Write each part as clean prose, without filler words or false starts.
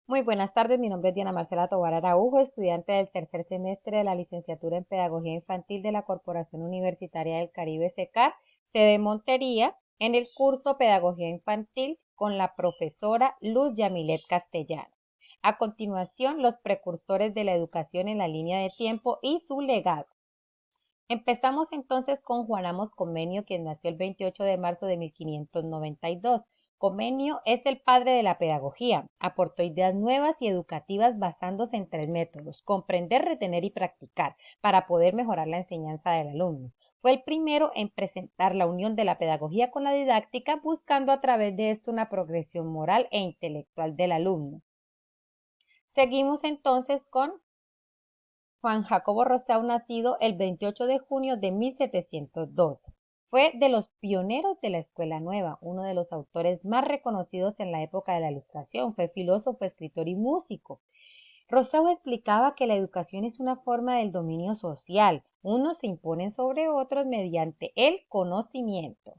Muy buenas tardes, mi nombre es Diana Marcela Tobar Araujo, estudiante del tercer semestre de la licenciatura en Pedagogía Infantil de la Corporación Universitaria del Caribe SECAR, sede Montería, en el curso Pedagogía Infantil con la profesora Luz Yamilet Castellano. A continuación, los precursores de la educación en la línea de tiempo y su legado. Empezamos entonces con Juan Amos Comenio, quien nació el 28 de marzo de 1592. Comenio es el padre de la pedagogía. Aportó ideas nuevas y educativas basándose en tres métodos: comprender, retener y practicar, para poder mejorar la enseñanza del alumno. Fue el primero en presentar la unión de la pedagogía con la didáctica, buscando a través de esto una progresión moral e intelectual del alumno. Seguimos entonces con Juan Jacobo Rousseau, nacido el 28 de junio de 1712. Fue de los pioneros de la Escuela Nueva, uno de los autores más reconocidos en la época de la Ilustración. Fue filósofo, escritor y músico. Rousseau explicaba que la educación es una forma del dominio social. Unos se imponen sobre otros mediante el conocimiento.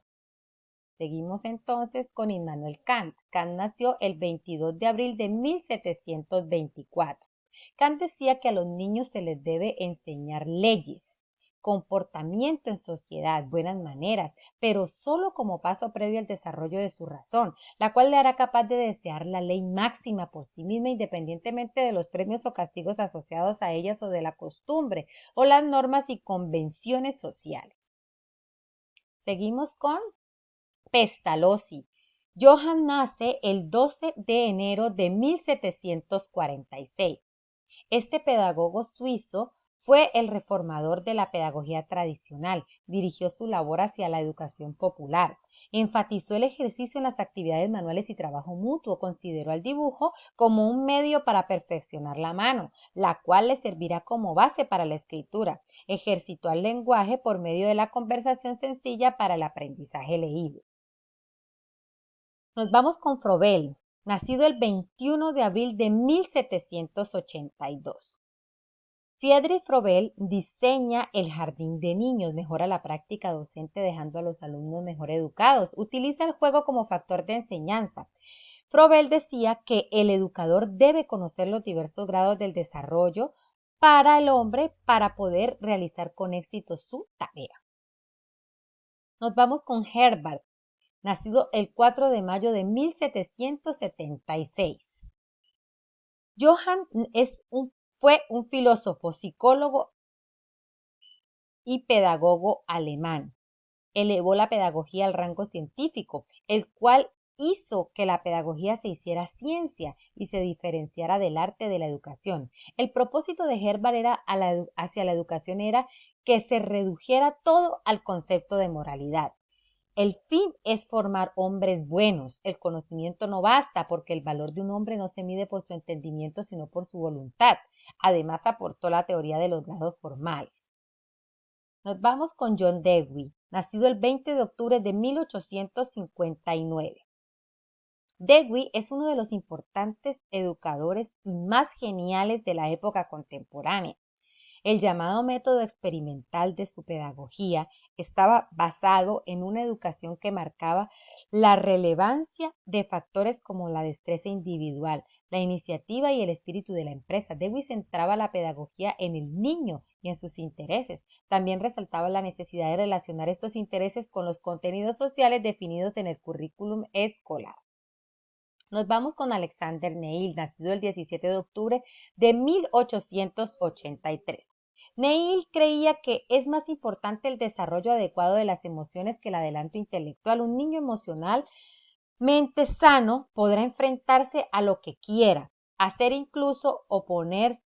Seguimos entonces con Immanuel Kant. Kant nació el 22 de abril de 1724. Kant decía que a los niños se les debe enseñar leyes, comportamiento en sociedad, buenas maneras, pero solo como paso previo al desarrollo de su razón, la cual le hará capaz de desear la ley máxima por sí misma, independientemente de los premios o castigos asociados a ellas o de la costumbre o las normas y convenciones sociales. Seguimos con Pestalozzi. Johann nace el 12 de enero de 1746. Este pedagogo suizo fue el reformador de la pedagogía tradicional, dirigió su labor hacia la educación popular, enfatizó el ejercicio en las actividades manuales y trabajo mutuo, consideró al dibujo como un medio para perfeccionar la mano, la cual le servirá como base para la escritura, ejercitó el lenguaje por medio de la conversación sencilla para el aprendizaje leído. Nos vamos con Froben, nacido el 21 de abril de 1782. Friedrich Froben diseña el jardín de niños, mejora la práctica docente dejando a los alumnos mejor educados, utiliza el juego como factor de enseñanza. Froben decía que el educador debe conocer los diversos grados del desarrollo para el hombre para poder realizar con éxito su tarea. Nos vamos con Herbart, nacido el 4 de mayo de 1776. Johann fue un filósofo, psicólogo y pedagogo alemán. Elevó la pedagogía al rango científico, el cual hizo que la pedagogía se hiciera ciencia y se diferenciara del arte de la educación. El propósito de Herbart hacia la educación era que se redujera todo al concepto de moralidad. El fin es formar hombres buenos. El conocimiento no basta porque el valor de un hombre no se mide por su entendimiento, sino por su voluntad. Además, aportó la teoría de los grados formales. Nos vamos con John Dewey, nacido el 20 de octubre de 1859. Dewey es uno de los importantes educadores y más geniales de la época contemporánea. El llamado método experimental de su pedagogía estaba basado en una educación que marcaba la relevancia de factores como la destreza individual, la iniciativa y el espíritu de la empresa. Dewey centraba la pedagogía en el niño y en sus intereses. También resaltaba la necesidad de relacionar estos intereses con los contenidos sociales definidos en el currículum escolar. Nos vamos con Alexander Neil, nacido el 17 de octubre de 1883. Neil creía que es más importante el desarrollo adecuado de las emociones que el adelanto intelectual. Un niño emocionalmente sano podrá enfrentarse a lo que quiera, hacer incluso oponerse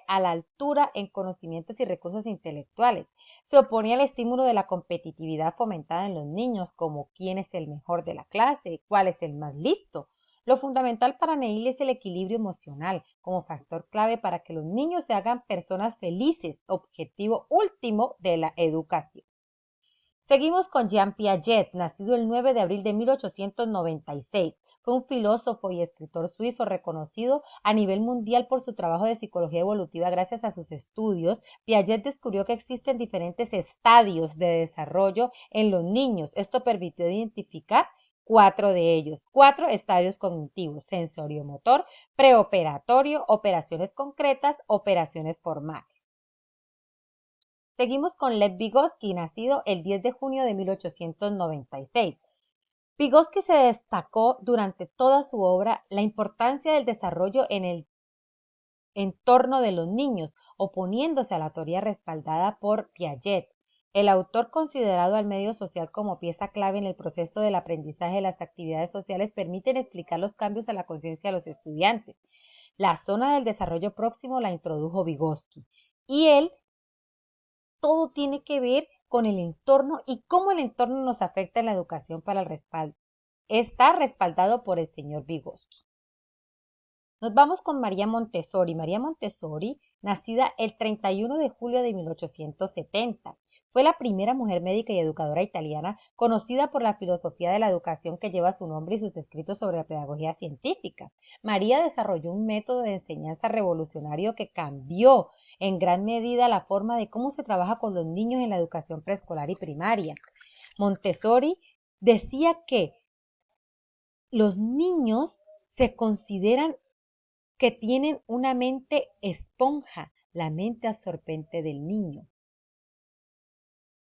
a la altura en conocimientos y recursos intelectuales. Se oponía al estímulo de la competitividad fomentada en los niños, como quién es el mejor de la clase, cuál es el más listo. Lo fundamental para Neil es el equilibrio emocional, como factor clave para que los niños se hagan personas felices, objetivo último de la educación. Seguimos con Jean Piaget, nacido el 9 de abril de 1896. Fue un filósofo y escritor suizo reconocido a nivel mundial por su trabajo de psicología evolutiva. Gracias a sus estudios, Piaget descubrió que existen diferentes estadios de desarrollo en los niños. Esto permitió identificar 4 de ellos, 4 estadios cognitivos: sensoriomotor, preoperatorio, operaciones concretas, operaciones formales. Seguimos con Lev Vygotsky, nacido el 10 de junio de 1896. Vygotsky se destacó durante toda su obra la importancia del desarrollo en el entorno de los niños, oponiéndose a la teoría respaldada por Piaget. El autor, considerado al medio social como pieza clave en el proceso del aprendizaje de las actividades sociales, permiten explicar los cambios a la conciencia de los estudiantes. La zona del desarrollo próximo la introdujo Vygotsky y él todo tiene que ver con el entorno y cómo el entorno nos afecta en la educación para el respaldo. Está respaldado por el señor Vygotsky. Nos vamos con María Montessori. María Montessori, nacida el 31 de julio de 1870, fue la primera mujer médica y educadora italiana conocida por la filosofía de la educación que lleva su nombre y sus escritos sobre la pedagogía científica. María desarrolló un método de enseñanza revolucionario que cambió en gran medida la forma de cómo se trabaja con los niños en la educación preescolar y primaria. Montessori decía que los niños se consideran que tienen una mente esponja, la mente absorbente del niño.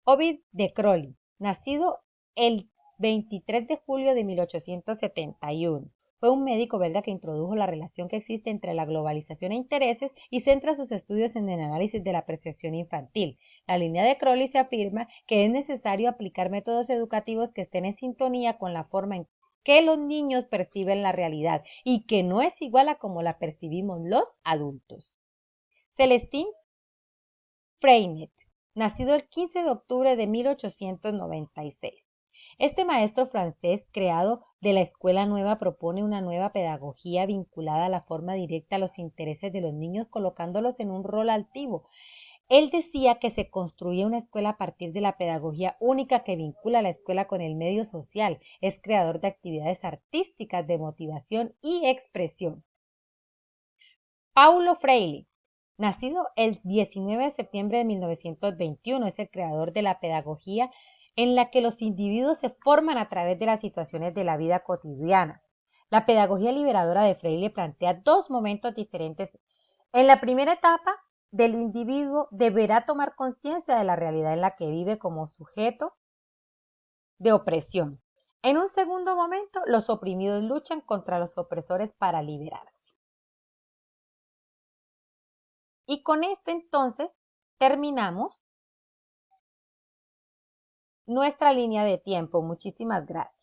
Ovid de Crowley, nacido el 23 de julio de 1871. Fue un médico belga que introdujo la relación que existe entre la globalización e intereses y centra sus estudios en el análisis de la percepción infantil. La línea de Crowley se afirma que es necesario aplicar métodos educativos que estén en sintonía con la forma en que los niños perciben la realidad y que no es igual a como la percibimos los adultos. Celestin Freinet, nacido el 15 de octubre de 1896. Este maestro francés, creado de la Escuela Nueva, propone una nueva pedagogía vinculada a la forma directa a los intereses de los niños, colocándolos en un rol altivo. Él decía que se construía una escuela a partir de la pedagogía única que vincula a la escuela con el medio social. Es creador de actividades artísticas de motivación y expresión. Paulo Freire, nacido el 19 de septiembre de 1921, es el creador de la pedagogía en la que los individuos se forman a través de las situaciones de la vida cotidiana. La pedagogía liberadora de Freire plantea dos momentos diferentes. En la primera etapa del individuo deberá tomar conciencia de la realidad en la que vive como sujeto de opresión. En un segundo momento, los oprimidos luchan contra los opresores para liberarse. Y con esto entonces terminamos nuestra línea de tiempo. Muchísimas gracias.